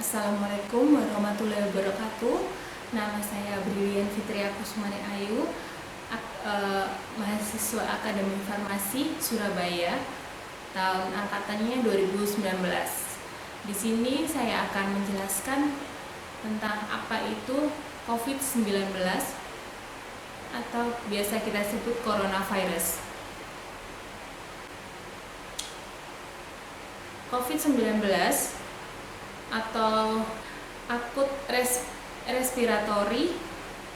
Assalamualaikum warahmatullahi wabarakatuh. Nama saya Brilian Fitria Kusumane Ayu, mahasiswa Akademi Farmasi Surabaya, tahun angkatannya 2019. Di sini saya akan menjelaskan tentang apa itu COVID-19 atau biasa kita sebut coronavirus. COVID-19 atau akut respiratory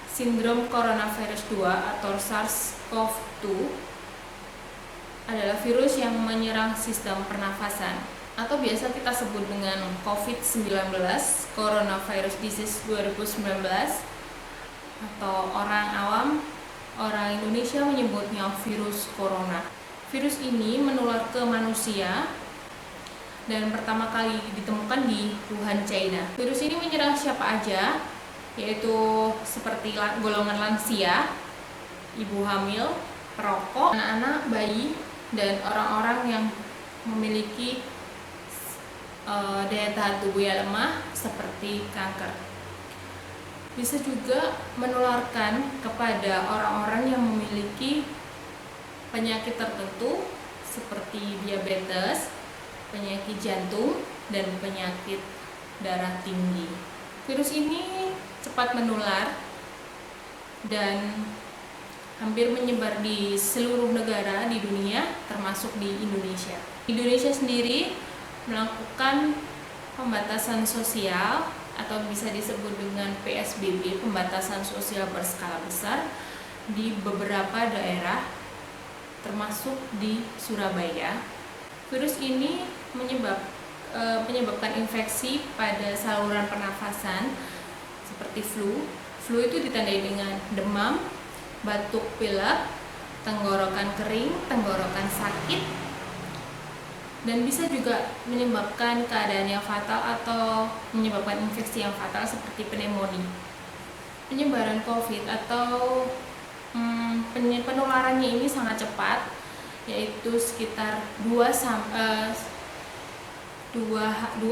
syndrome coronavirus 2 atau SARS-CoV-2 adalah virus yang menyerang sistem pernafasan atau biasa kita sebut dengan COVID-19 coronavirus disease 2019 atau orang Indonesia menyebutnya virus corona. Virus ini menular ke manusia dan pertama kali ditemukan di Wuhan, China. Virus ini menyerang siapa aja, yaitu seperti golongan lansia, ibu hamil, perokok, anak-anak, bayi, dan orang-orang yang memiliki daya tahan tubuh yang lemah seperti kanker. Bisa juga menularkan kepada orang-orang yang memiliki penyakit tertentu seperti diabetes, penyakit jantung, dan penyakit darah tinggi. Virus ini cepat menular dan hampir menyebar di seluruh negara di dunia, termasuk di Indonesia. Indonesia sendiri melakukan pembatasan sosial atau bisa disebut dengan PSBB, pembatasan sosial berskala besar di beberapa daerah, termasuk di Surabaya. Virus ini menyebabkan infeksi pada saluran pernafasan seperti flu. Flu itu ditandai dengan demam, batuk pilek, tenggorokan kering, tenggorokan sakit, dan bisa juga menyebabkan keadaan yang fatal atau menyebabkan infeksi yang fatal seperti pneumonia. Penyebaran COVID atau penularannya ini sangat cepat, yaitu sekitar 2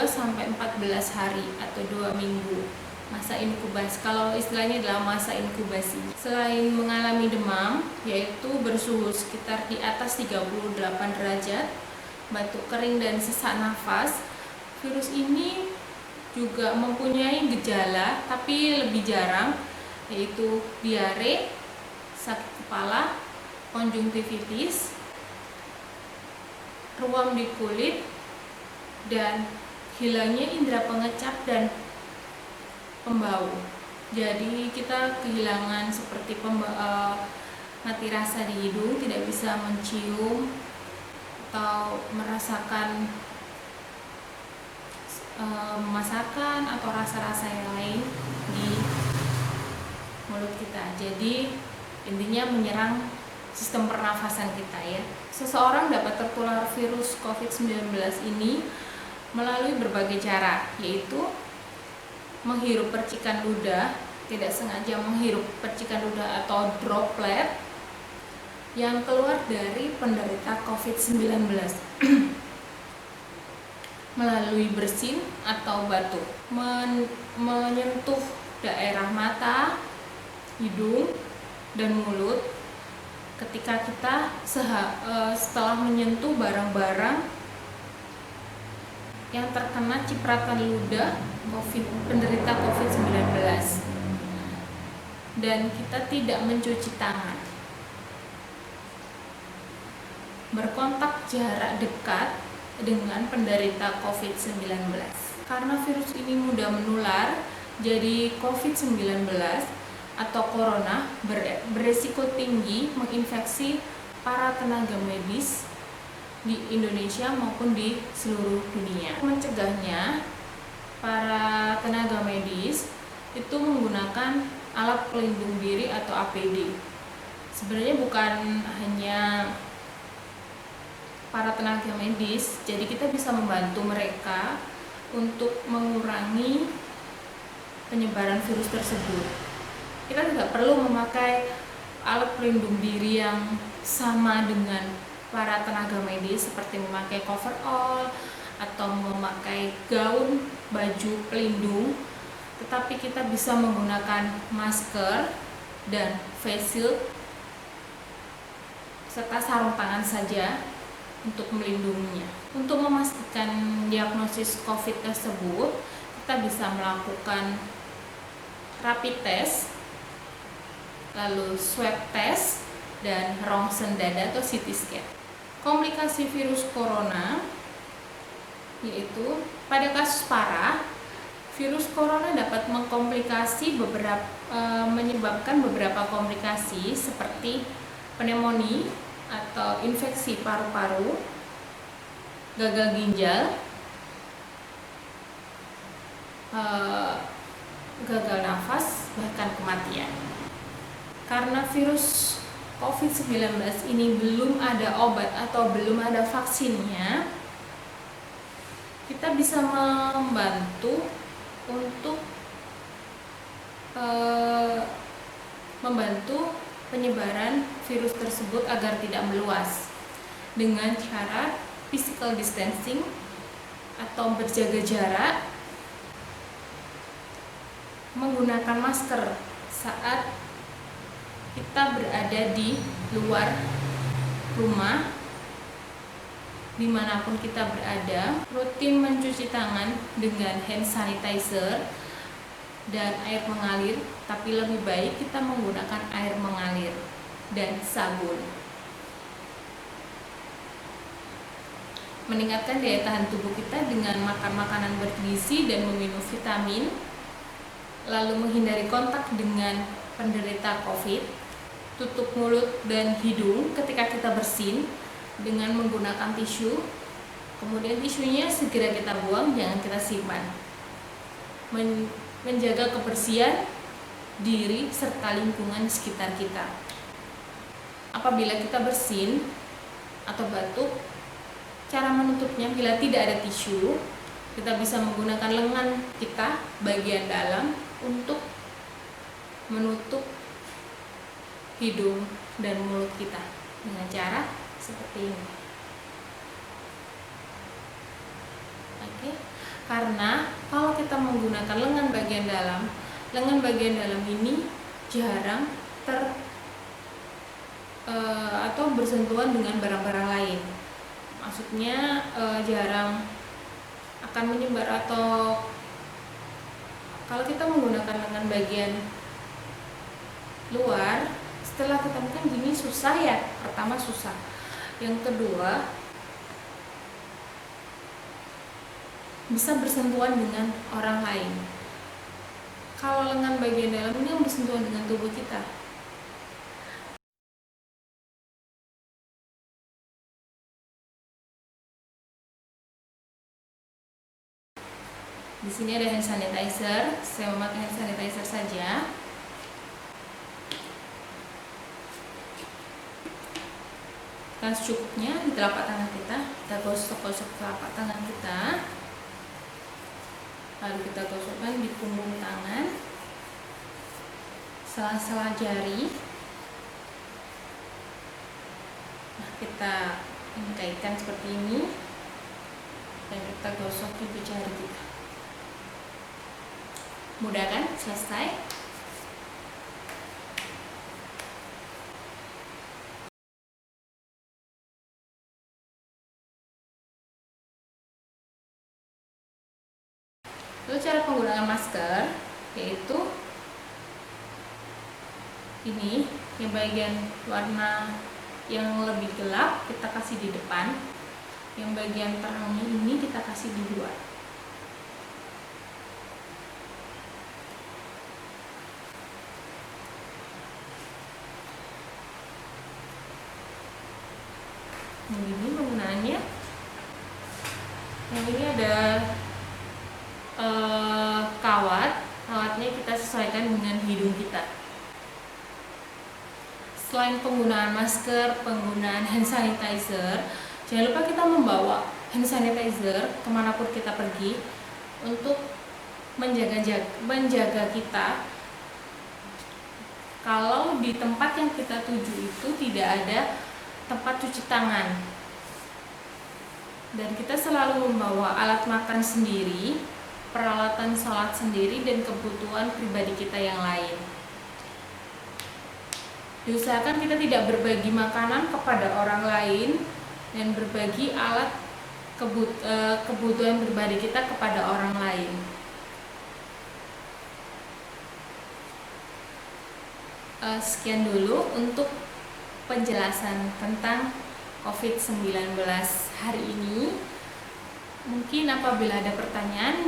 sampai 14 hari atau 2 minggu masa inkubasi. Kalau istilahnya adalah masa inkubasi. Selain mengalami demam, yaitu bersuhu sekitar di atas 38 derajat, batuk kering dan sesak nafas, virus ini juga mempunyai gejala tapi lebih jarang, yaitu diare, sakit kepala, konjungtivitis, ruam di kulit, dan hilangnya indera pengecap dan pembau. Jadi kita kehilangan seperti mati rasa di hidung, tidak bisa mencium atau merasakan masakan atau rasa-rasa yang lain di mulut kita. Jadi intinya menyerang sistem pernafasan kita ya. Seseorang dapat tertular virus COVID-19 ini melalui berbagai cara, yaitu menghirup percikan ludah, tidak sengaja menghirup percikan ludah atau droplet yang keluar dari penderita COVID-19 melalui bersin atau batuk, menyentuh daerah mata, hidung, dan mulut ketika kita setelah menyentuh barang-barang yang terkena cipratan ludah penderita COVID-19 dan kita tidak mencuci tangan. Berkontak jarak dekat dengan penderita COVID-19. Karena virus ini mudah menular, jadi COVID-19 atau corona beresiko tinggi menginfeksi para tenaga medis di Indonesia maupun di seluruh dunia. Mencegahnya, para tenaga medis itu menggunakan alat pelindung diri atau APD. Sebenarnya bukan hanya para tenaga medis, jadi kita bisa membantu mereka untuk mengurangi penyebaran virus tersebut. Kita tidak perlu memakai alat pelindung diri yang sama dengan para tenaga medis seperti memakai coverall atau memakai gaun, baju pelindung, tetapi kita bisa menggunakan masker dan face shield serta sarung tangan saja untuk melindunginya. Untuk memastikan diagnosis COVID tersebut, kita bisa melakukan rapid test, lalu swab test, dan rongsen dada atau CT scan. Komplikasi virus corona yaitu pada kasus parah, virus corona dapat menyebabkan beberapa komplikasi seperti pneumonia atau infeksi paru-paru, gagal ginjal, gagal nafas, bahkan kematian. Karena virus COVID-19 ini belum ada obat atau belum ada vaksinnya, kita bisa membantu untuk penyebaran virus tersebut agar tidak meluas dengan cara physical distancing atau berjaga jarak, menggunakan masker saat kita berada di luar rumah, dimanapun kita berada, rutin mencuci tangan dengan hand sanitizer dan air mengalir, tapi lebih baik kita menggunakan air mengalir dan sabun. Meningkatkan daya tahan tubuh kita dengan makan makanan bergizi dan meminum vitamin, lalu menghindari kontak dengan penderita COVID. Tutup mulut dan hidung ketika kita bersin dengan menggunakan tisu, kemudian tisunya segera kita buang, jangan kita simpan. Menjaga kebersihan diri serta lingkungan sekitar kita. Apabila kita bersin atau batuk, cara menutupnya bila tidak ada tisu, kita bisa menggunakan lengan kita bagian dalam untuk menutup hidung dan mulut kita dengan cara seperti ini. Oke. Karena kalau kita menggunakan lengan bagian dalam ini jarang atau bersentuhan dengan barang-barang lain. Maksudnya jarang akan menyebar, atau kalau kita menggunakan lengan bagian luar, setelah ketemukan gini susah ya. Pertama susah, yang kedua bisa bersentuhan dengan orang lain. Kalau lengan bagian dalam ini yang bersentuhan dengan tubuh kita. Di sini ada hand sanitizer. Saya memakai hand sanitizer saja. Dan secukupnya di telapak tangan kita gosok-gosok telapak tangan kita. Lalu kita gosokkan di punggung tangan, sela-sela jari. Nah, kita kaitkan seperti ini dan kita gosok di jari kita. Mudah kan? Selesai. Lalu cara penggunaan masker yaitu ini, yang bagian warna yang lebih gelap kita kasih di depan, yang bagian terangnya ini kita kasih di luar. Ini penggunaannya. Yang ini ada kawatnya kita sesuaikan dengan hidung kita. Selain penggunaan masker, penggunaan hand sanitizer, jangan lupa kita membawa hand sanitizer kemanapun kita pergi untuk menjaga kita. Kalau di tempat yang kita tuju itu tidak ada tempat cuci tangan, Dan kita selalu membawa alat makan sendiri, peralatan sholat sendiri, dan kebutuhan pribadi kita yang lain. Diusahakan kita tidak berbagi makanan kepada orang lain dan berbagi alat kebutuhan pribadi kita kepada orang lain. Sekian dulu untuk penjelasan tentang COVID-19 hari ini. Mungkin apabila ada pertanyaan,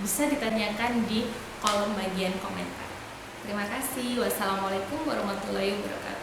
bisa ditanyakan di kolom bagian komentar. Terima kasih. Wassalamualaikum warahmatullahi wabarakatuh.